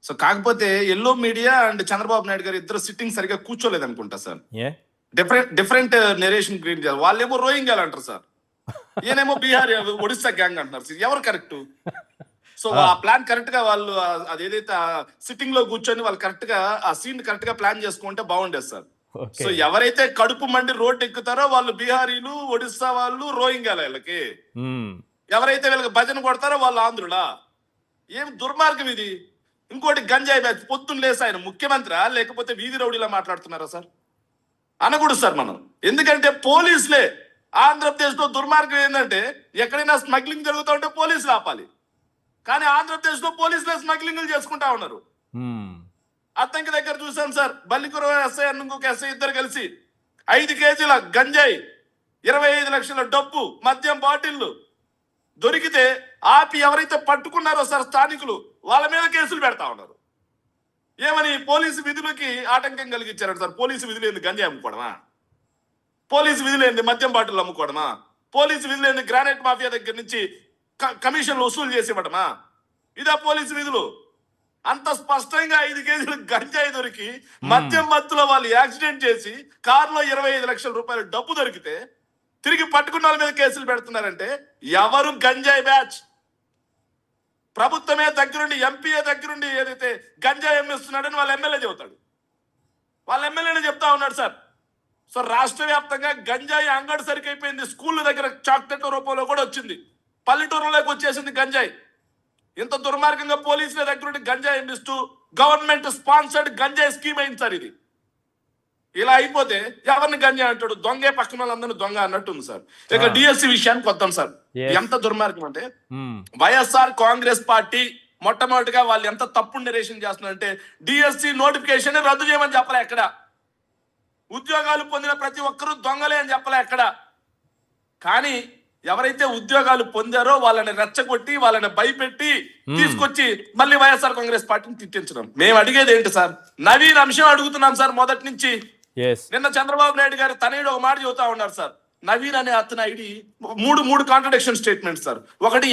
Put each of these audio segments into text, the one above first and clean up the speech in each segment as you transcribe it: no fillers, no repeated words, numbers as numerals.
So కాకపోతే yellow media and Chandrababu Naidu గారు ఇద్దరు సిట్టింగ్ సరిగా కూర్చోలేదు అనుకుంటా సార్. డిఫరెంట్ నెరేషన్ క్రియేట్ చేయాలి. వాళ్ళేమో రోహింగ్యాలు అంటారు సార్, ఈయనేమో బీహార్ ఒడిస్సా గ్యాంగ్ అంటున్నారు. ఎవరు కరెక్ట్? సో ఆ ప్లాన్ కరెక్ట్ గా వాళ్ళు అదేదైతే సిట్టింగ్ లో కూర్చొని వాళ్ళు కరెక్ట్ గా ఆ సీన్ కరెక్ట్ గా ప్లాన్ చేసుకుంటే బాగుండేది సార్. సో ఎవరైతే కడుపు మండి రోడ్డు ఎక్కుతారో వాళ్ళు బీహారీలు, ఒడిస్సా వాళ్ళు, రోహింగ్యాల వీళ్ళకి. ఎవరైతే వీళ్ళకి భజన కొడతారో వాళ్ళు ఆంధ్రులా. ఏం దుర్మార్గం ఇది. ఇంకోటి గంజాయి బ్యాచ్. పొద్దున్న లేసి ఆయన ముఖ్యమంత్రి లేకపోతే వీధి రౌడీలా మాట్లాడుతున్నారా సార్? అనకూడదు సార్ మనం. ఎందుకంటే పోలీసులే ఆంధ్రప్రదేశ్ లో దుర్మార్గం ఏంటంటే ఎక్కడైనా స్మగ్లింగ్ జరుగుతూ ఉంటే పోలీసులు ఆపాలి. కానీ ఆంధ్రప్రదేశ్ లో పోలీసులే స్మగ్లింగ్లు చేసుకుంటా ఉన్నారు. అత్తంకి దగ్గర చూసాం సార్, బల్లికుర ఎస్ఐ ఇంకొక ఎస్ఐ ఇద్దరు కలిసి 5 కేజీల గంజాయి, 25 లక్షల డబ్బు, మద్యం బాటిళ్లు దొరికితే ఆపి ఎవరైతే పట్టుకున్నారో సార్ స్థానికులు వాళ్ళ మీద కేసులు పెడతా ఉన్నారు. ఏమని? పోలీసు విధులకి ఆటంకం కలిగించారు సార్. పోలీసు విధులు ఏంది గంజాయి అమ్ముకోవడమా? పోలీసు విధులు ఏంది మద్యం బాటిల్ అమ్ముకోవడమా? పోలీసు విధులు ఏంది గ్రానైట్ మాఫియా దగ్గర నుంచి కమిషన్లు వసూలు చేసి ఇవ్వడమా? ఇదా పోలీసు విధులు? అంత స్పష్టంగా 5 కేజీలు గంజాయి దొరికి మద్యం మత్తులో వాళ్ళు యాక్సిడెంట్ చేసి కారులో 25 లక్షల రూపాయల డబ్బు దొరికితే తిరిగి పట్టుకున్న వాళ్ళ మీద కేసులు పెడుతున్నారంటే ఎవరు గంజాయి బ్యాచ్? ప్రభుత్వమే దగ్గరుండి, ఎంపీఏ దగ్గరుండి ఏదైతే గంజాయి అమ్మిస్తున్నాడని వాళ్ళ ఎమ్మెల్యే చెబుతాడు. వాళ్ళ ఎమ్మెల్యేనే చెప్తా ఉన్నాడు సార్. సో రాష్ట్ర వ్యాప్తంగా గంజాయి అంగడి సరికైపోయింది. స్కూళ్ళ దగ్గర చాక్లెట్ల రూపంలో కూడా వచ్చింది. పల్లెటూరులోకి వచ్చేసింది గంజాయి. ఇంత దుర్మార్గంగా పోలీసుల దగ్గర గంజాయి అందిస్తూ గవర్నమెంట్ స్పాన్సర్డ్ గంజాయి స్కీమ్ అయింది సార్ ఇది. ఇలా అయిపోతే ఎవరిని గంజాయి అంటాడు? దొంగే పక్కన వాళ్ళందరినీ దొంగ అన్నట్టుంది సార్. ఇక డిఎస్సి విషయానికి వద్దాం సార్. ఎంత దుర్మార్గం అంటే వైఎస్ఆర్ కాంగ్రెస్ పార్టీ మొట్టమొదటిగా వాళ్ళు ఎంత తప్పుడు నిరేషన్ చేస్తున్నారంటే డిఎస్సి నోటిఫికేషన్ రద్దు చేయమని చెప్పలే ఎక్కడ. ఉద్యోగాలు పొందిన ప్రతి ఒక్కరూ దొంగలే అని చెప్పలే ఎక్కడ. కానీ ఎవరైతే ఉద్యోగాలు పొందారో వాళ్ళని రెచ్చగొట్టి వాళ్ళని భయపెట్టి తీసుకొచ్చి మళ్ళీ వైఎస్ఆర్ కాంగ్రెస్ పార్టీని తిట్టించడం. మేము అడిగేది ఏంటి సార్? నవీన్ అంశం అడుగుతున్నాం సార్ మొదటి నుంచి. నిన్న చంద్రబాబు నాయుడు గారు తనయుడు ఒక మాట చెబుతా ఉన్నారు సార్. నవీన్ అనే అతని ఐడి మూడు కాంట్రడిక్షన్ స్టేట్మెంట్ సార్. ఒకటి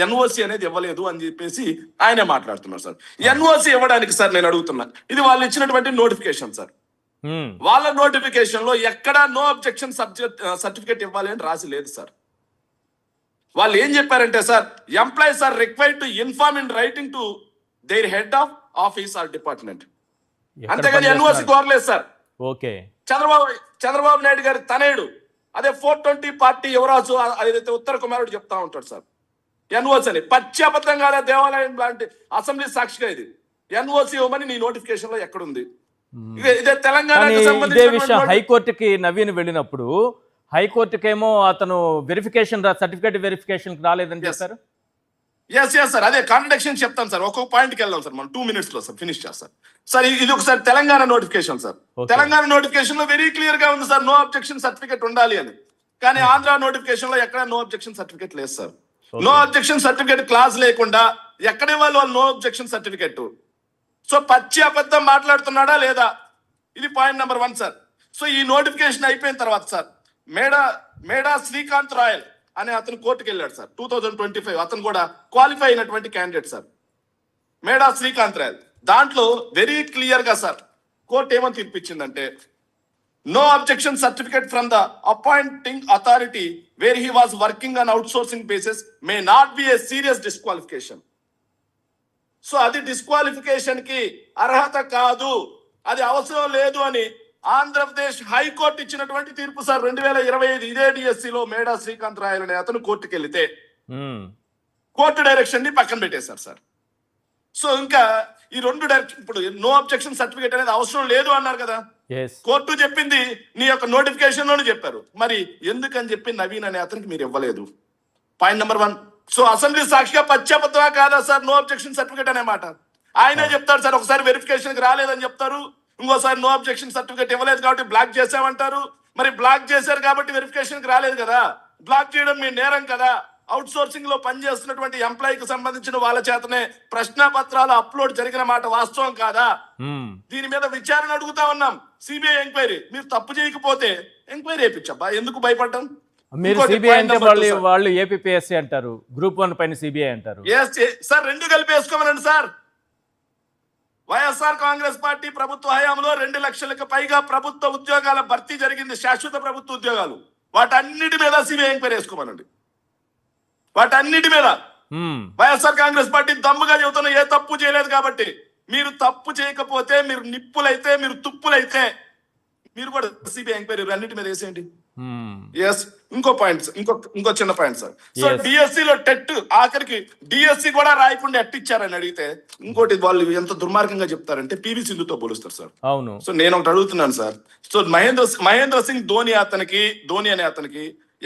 ఎన్ఓసి అనేది ఇవ్వలేదు అని చెప్పేసి ఆయనే మాట్లాడుతున్నారు సార్. ఎన్ఓసి ఇవ్వడానికి సార్ నేను అడుగుతున్నా, ఇది వాళ్ళు ఇచ్చినటువంటి నోటిఫికేషన్ సార్. వాళ్ళ నోటిఫికేషన్ లో ఎక్కడా నో అబ్జెక్షన్ సర్టిఫికేట్ ఇవ్వాలి అని రాసి లేదు సార్. వాళ్ళు ఏం చెప్పారంటే sir, employees are required to inform in writing to their head of office or department. అంతేగాని ఎన్ఓసి కోరలేదు సార్. చంద్రబాబు నాయుడు గారి తనయుడు అదే 420 పార్టీ యువరాజు అదైతే ఉత్తర కుమారుడు చెప్తా ఉంటాడు సార్. ఎన్ఓసి అని పశ్చాబద్ధంగా దేవాలయం లాంటి అసెంబ్లీ సాక్షిగా ఇది ఎన్ఓసి ఇవ్వమని నీ నోటిఫికేషన్ లో ఎక్కడుంది? ఇదే తెలంగాణ హైకోర్టుకి నవీన్ వెళ్ళినప్పుడు హైకోర్టుకేమో అతను సర్టిఫికేట్ వెరిఫికేషన్ రాలేదని చెప్పారు. ఎస్ సార్, అదే కాంట్రడిక్షన్ చెప్తాను సార్. ఒక్కొక్క పాయింట్కి వెళ్దాం సార్. మనం 2 minutes లో సార్ ఫినిష్ చేస్తాం సార్. ఇది ఒకసారి Telangana notification sir. Telangana notification లో వెరీ క్లియర్ గా ఉంది సార్, నో అబ్జెక్షన్ సర్టిఫికేట్ ఉండాలి అని. కానీ ఆంధ్ర నోటిఫికేషన్ లో ఎక్కడ నో అబ్జెక్షన్ సర్టిఫికేట్ లేదు sir. No objection certificate clause లేకుండా ఎక్కడే వాళ్ళు నో అబ్జెక్షన్ సర్టిఫికేట్. సో పచ్చి అబద్ధం మాట్లాడుతున్నాడా లేదా? ఇది పాయింట్ నెంబర్ 1 సార్. సో ఈ నోటిఫికేషన్ అయిపోయిన తర్వాత సార్ మేడా శ్రీకాంత్ రాయల్ అనే అతను కోర్టుకు వెళ్ళాడు సార్. 2025 అతను కూడా క్వాలిఫై అయినటువంటి క్యాండిడేట్ సార్, మేడా శ్రీకాంత్ రాయల్. దాంట్లో వెరీ క్లియర్ గా సార్ కోర్టు ఏమని తీర్పిచ్చిందంటే, no objection certificate from the appointing authority where he was working on outsourcing basis may not be a serious disqualification. So అది డిస్క్వాలిఫికేషన్ కి అర్హత కాదు, అది అవసరం లేదు అని ఆంధ్రప్రదేశ్ హైకోర్టు ఇచ్చినటువంటి తీర్పు సార్. 2025 ఇదే డిఎస్సిలో మేడా శ్రీకాంత్ రాయల్ అనే అతను కోర్టుకు వెళితే కోర్టు డైరెక్షన్ ని పక్కన పెట్టేశారు సార్. సో ఇంకా ఈ 2 డైరెక్షన్, ఇప్పుడు నో అబ్జెక్షన్ సర్టిఫికేట్ అనేది అవసరం లేదు అన్నారు కదా, కోర్టు చెప్పింది నీ యొక్క నోటిఫికేషన్ లోనే చెప్పారు. మరి ఎందుకని చెప్పి నవీన్ అనే అతనికి మీరు ఇవ్వలేదు? Point number 1. సో అసెంబ్లీ సాక్షిగా పశ్చాత్తపా కాదా సార్ నో అబ్జెక్షన్ సర్టిఫికేట్ అనే మాట? ఆయనే చెప్తారు సార్. ఒకసారి వెరిఫికేషన్ కి రాలేదని చెప్తారు, ఇంకోసారి నో అబ్జెక్షన్ సర్టిఫికేట్ ఇవ్వలేదు కాబట్టి బ్లాక్ చేసామంటారు. మరి బ్లాక్ చేశారు కాబట్టి వెరిఫికేషన్ కి రాలేదు కదా, బ్లాక్ చేయడం మీ నేరం కదా. అవుట్ సోర్సింగ్ లో పనిచేస్తున్నటువంటి ఎంప్లాయీకి సంబంధించిన వాళ్ళ చేతనే ప్రశ్న పత్రాలు అప్లోడ్ జరిగిన మాట వాస్తవం కాదా? దీని మీద విచారణ అడుగుతా ఉన్నాం, సిబిఐ ఎంక్వైరీ. మీరు తప్పు చేయకపోతే ఎంక్వైరీ చేయించబ్బా, ఎందుకు భయపడ్డం? మీరు సిబిఐ అంటే వాళ్ళు ఏపీపీఎస్సీ అంటారు, గ్రూప్ 1 పైన సిబిఐ అంటారు. సార్ 2 కలిపి వేసుకోమనండి సార్. వైఎస్ఆర్ కాంగ్రెస్ పార్టీ ప్రభుత్వ హయాంలో 2 లక్షలకు పైగా ప్రభుత్వ ఉద్యోగాల భర్తీ జరిగింది, శాశ్వత ప్రభుత్వ ఉద్యోగాలు. వాటన్నిటి మీద సిబిఐ ఎంక్వైరీ వేసుకోమనండి. వాటన్నిటి మీద వైఎస్ఆర్ కాంగ్రెస్ పార్టీ దమ్ముగా చెబుతున్న ఏ తప్పు చేయలేదు కాబట్టి. మీరు తప్పు చేయకపోతే, మీరు నిప్పులైతే, మీరు తుప్పులైతే, మీరు కూడా సిబిఐ ఎంక్వైరీ అన్నిటి మీద వేసేయండి. ఎస్, ఇంకో పాయింట్, ఇంకో చిన్న point sir. So Yes. DSC లో టెట్ ఆఖరికి డిఎస్సి కూడా రాయకుండా ఎట్టిచ్చారని అడిగితే ఇంకోటి వాళ్ళు ఎంత దుర్మార్గంగా చెప్తారంటే పివి సింధుతో పోలుస్తారు సార్. అవును. సో నేను ఒకటి అడుగుతున్నాను సార్. సో మహేంద్ర సింగ్ ధోని అనే అతనికి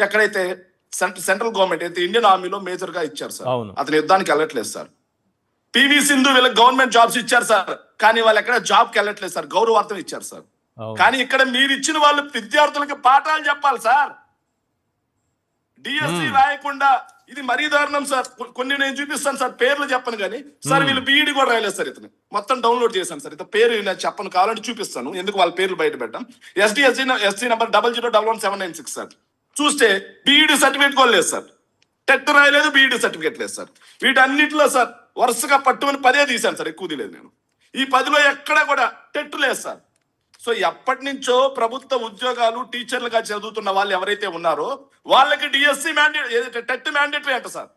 ఎక్కడైతే సెంట్రల్ గవర్నమెంట్ అయితే ఇండియన్ ఆర్మీలో మేజర్ గా ఇచ్చారు సార్. అవును. అతను యుద్ధానికి వెళ్ళట్లేదు సార్. పివి సింధు వీళ్ళకి గవర్నమెంట్ జాబ్స్ ఇచ్చారు సార్, కానీ వాళ్ళు ఎక్కడ జాబ్కి వెళ్ళట్లేదు సార్, గౌరవార్థం ఇచ్చారు సార్. అవును. కానీ ఇక్కడ మీరు ఇచ్చిన వాళ్ళు విద్యార్థులకి పాఠాలు చెప్పాలి సార్. డిఎస్సి రాయకుండా ఇది మరీ దారుణం సార్. కొన్ని నేను చూపిస్తాను సార్, పేర్లు చెప్పను కానీ సార్ వీళ్ళు బీఈడి కూడా రాయలేదు సార్. ఇతను మొత్తం డౌన్లోడ్ చేశాను సార్. ఇతను పేరు నేను చెప్పను, కావాలంటే చూపిస్తాను ఎందుకు వాళ్ళ పేర్లు బయట పెట్టాం. SC number 00111796 sir. చూస్తే బీఈడి సర్టిఫికేట్ కూడా లేదు సార్, టెట్ రాయలేదు, బీఈడి సర్టిఫికేట్ లేదు సార్. వీటన్నిటిలో సార్ వరుసగా పట్టుకుని 10 తీశాను సార్, ఎక్కువ తీయలేదు నేను. ఈ 10లో ఎక్కడ కూడా టెట్ లేదు సార్. సో ఎప్పటి నుంచో ప్రభుత్వ ఉద్యోగాలు టీచర్లుగా చదువుతున్న వాళ్ళు ఎవరైతే ఉన్నారో వాళ్ళకి డిఎస్సి టెట్ మ్యాండేటరీ అంట సార్.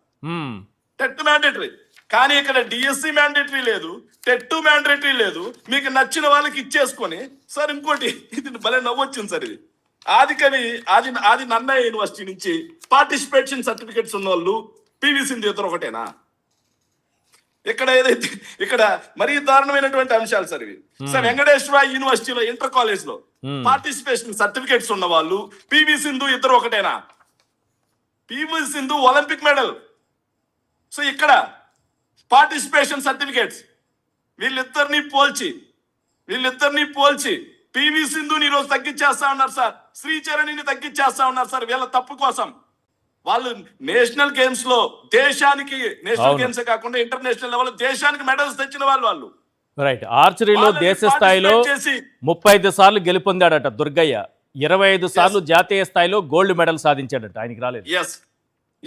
టెట్ మ్యాండేటరీ, కానీ ఇక్కడ డిఎస్సి మ్యాండేటరీ లేదు, టెట్ మ్యాండేటరీ లేదు. మీకు నచ్చిన వాళ్ళకి ఇచ్చేసుకొని సార్. ఇంకోటి ఇది భలే నవ్వొచ్చింది సార్. ఇది ఆది నన్నయ్య యూనివర్సిటీ నుంచి పార్టిసిపేషన్ సర్టిఫికెట్స్ ఉన్న వాళ్ళు పివి సింధు ఇద్దరు ఒకటేనా? ఇక్కడ మరీ దారుణమైనటువంటి అంశాలు సార్ ఇవి. సార్ వెంకటేశ్వర యూనివర్సిటీలో ఇంటర్ కాలేజ్ లో పార్టిసిపేషన్ సర్టిఫికేట్స్ ఉన్న వాళ్ళు పివి సింధు ఇద్దరు ఒకటేనా? PV Sindhu Olympic medal. So ఇక్కడ పార్టిసిపేషన్ సర్టిఫికేట్స్ వీళ్ళిద్దరిని పోల్చి పివి సింధుని ఈరోజు తగ్గించేస్తా ఉన్నారు సార్, శ్రీచరణిని తగ్గించేస్తా ఉన్నారు సార్ వీళ్ళ తప్పు కోసం. వాళ్ళు నేషనల్ గేమ్స్ లో దేశానికి, నేషనల్ గేమ్స్ కాకుండా ఇంటర్నేషనల్ లెవెల్ దేశానికి మెడల్స్ తెచ్చిన వాళ్ళు. రైట్. ఆర్చరీలో దేశ స్థాయిలో 35 సార్లు గెలుపొందాడట దుర్గయ్య, 25 సార్లు జాతీయ స్థాయిలో గోల్డ్ మెడల్ సాధించాడట, ఆయనకి రాలేదు.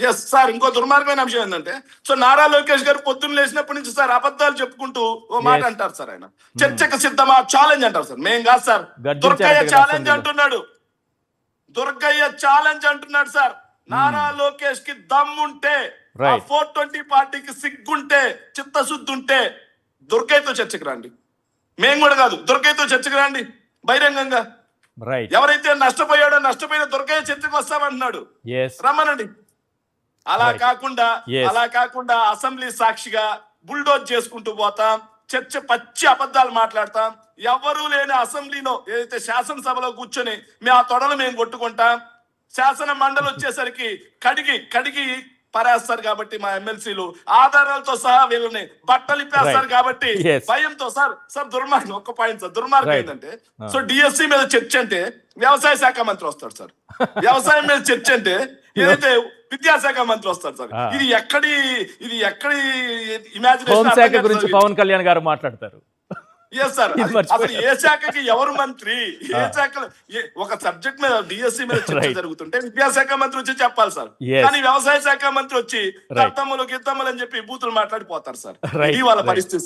Yes sir. ఇంకో దుర్మార్గమైన అంశం ఏంటంటే, సో నారా లోకేష్ గారు పొద్దున్న లేచినప్పటి నుంచి సార్ అబద్ధాలు చెప్పుకుంటూ ఓ మాట అంటారు సార్. ఆయన చర్చకు సిద్ధమా ఛాలెంజ్ అంటారు సార్. మేం కాదు సార్, దుర్గయ్య ఛాలెంజ్ అంటున్నాడు సార్. నారా లోకేష్ కి దమ్ముంటే, 420 పార్టీకి సిగ్గుంటే, చిత్తశుద్ధి ఉంటే దుర్గయ్యతో చర్చకు రండి. మేం కూడా కాదు, దుర్గయ్యతో చర్చకు రండి బహిరంగంగా. ఎవరైతే నష్టపోయిన దుర్గయ్య చర్చకు వస్తామంటున్నాడు, రమ్మనండి. అలా కాకుండా అసెంబ్లీ సాక్షిగా బుల్డోజ్ చేసుకుంటూ పోతాం, చర్చ పచ్చి అబద్ధాలు మాట్లాడతాం. ఎవరూ లేని అసెంబ్లీలో ఏదైతే శాసనసభలో కూర్చొని మేము ఆ తొడలు మేము కొట్టుకుంటాం. శాసన మండలి వచ్చేసరికి కడిగి పరేస్తారు కాబట్టి మా ఎమ్మెల్సీలు ఆధారాలతో సహా వీళ్ళని బట్టలు ఇప్పేస్తారు కాబట్టి భయంతో సార్ దుర్మార్గం. ఒక్క పాయింట్ సార్, దుర్మార్గం ఏంటంటే, సో డిఎస్సి మీద చర్చ అంటే వ్యవసాయ శాఖ మంత్రి వస్తాడు సార్, వ్యవసాయం మీద చర్చ అంటే ఏదైతే విద్యాశాఖ మంత్రి వస్తారు సార్. ఇది ఎక్కడి ఇమాజినేషన్? హోంశాఖ గురించి పవన్ కళ్యాణ్ గారు మాట్లాడతారు. సార్ అసలు ఏ శాఖకి ఎవరు మంత్రి, ఏ శాఖలో ఒక సబ్జెక్ట్ మీద డిఎస్సి మీద చర్చ జరుగుతుంటే విద్యాశాఖ మంత్రి వచ్చి చెప్పాలి సార్. కానీ వ్యవసాయ శాఖ మంత్రి వచ్చి గిత్తమ్మలు అని చెప్పి బూతులు మాట్లాడిపోతారు సార్. ఇది వాళ్ళ పరిస్థితి.